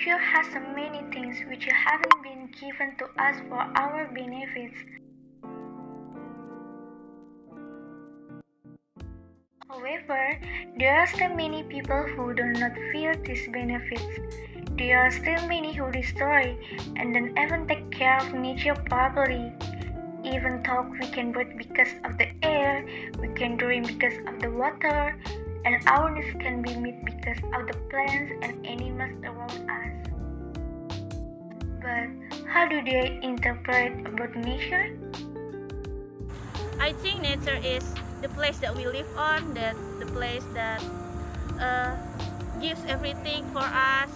Nature has so many things which haven't been given to us for our benefits. However, there are still many people who do not feel these benefits. There are still many who destroy and don't even take care of nature properly. Even though we can breathe because of the air, we can drink because of the water, and our needs can be met because of the plants and animals around us. But how do they interpret about nature? I think nature is the place that we live on, that the place that gives everything for us.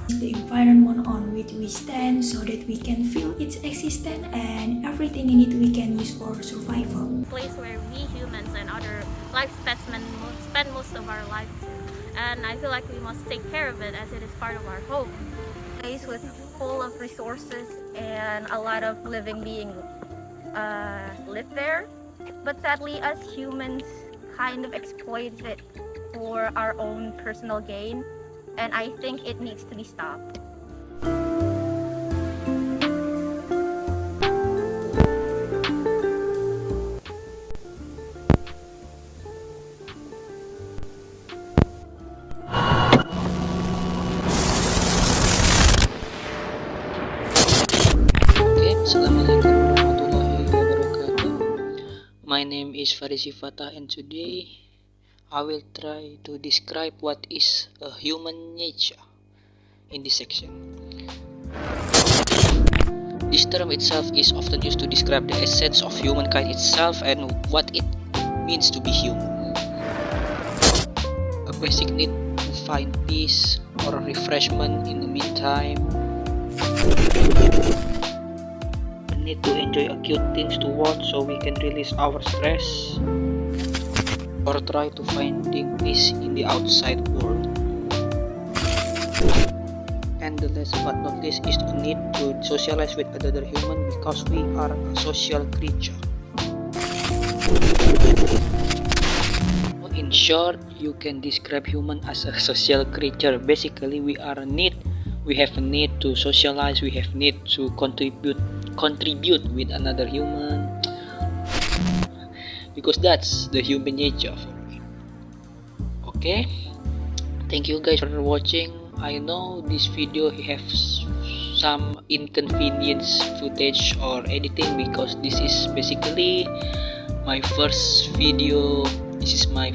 The environment on which we stand so that we can feel its existence and everything in it we can use for survival. A place where we humans and other life specimens spend most of our life. And I feel like we must take care of it as it is part of our home. A place with full of resources and a lot of living beings live there. But sadly, us humans kind of exploit it for our own personal gain, and I think it needs to be stopped. Assalamualaikum warahmatullahi wabarakatuh. My name is Farisi Fatah, and today I will try to describe what is a human nature in this section. This term itself is often used to describe the essence of humankind itself and what it means to be human. A basic need to find peace or refreshment in the meantime. Need to enjoy cute things to watch so we can release our stress, or try to finding peace in the outside world. And the last but not least is the need to socialize with other human because we are a social creature. In short, you can describe human as a social creature. Basically, we have a need to socialize, we have need to contribute with another human, because that's the human nature for me. Okay, thank you guys for watching. I know this video has some inconvenience footage or editing because this is basically my first video. This is my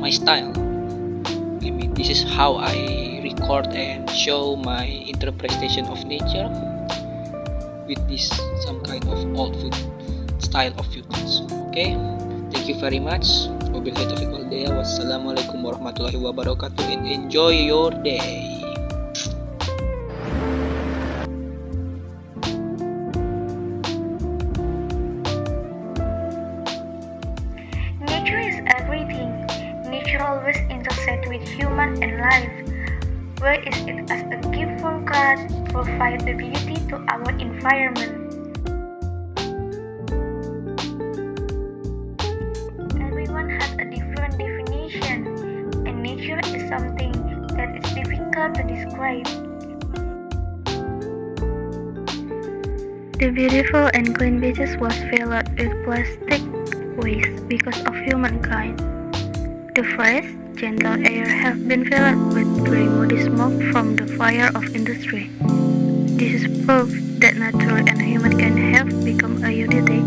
style. I mean, this is how I record and show my interpretation of nature with this some kind of old food style of footage. Okay, thank you very much. Wabillahi taufiq wal hidayah. Wassalamualaikum warahmatullahi wabarakatuh, and enjoy your day. Nature is everything. Nature always intersects with human and life. Where is it as a gift from God, provide the beauty to our environment. Everyone has a different definition, and nature is something that is difficult to describe. The beautiful and clean beaches was filled with plastic waste because of humankind. The fresh, gentle air have been filled with grey muddy smoke from the fire of industry. This is proof that nature and human can have become a unity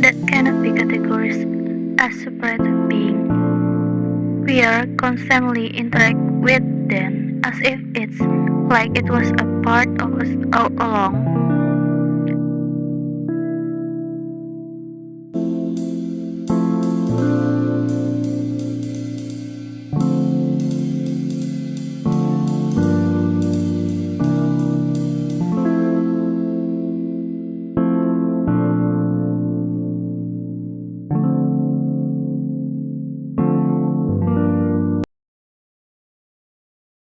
that cannot be categorized as separate beings. We are constantly interact with them as if it's like it was a part of us all along.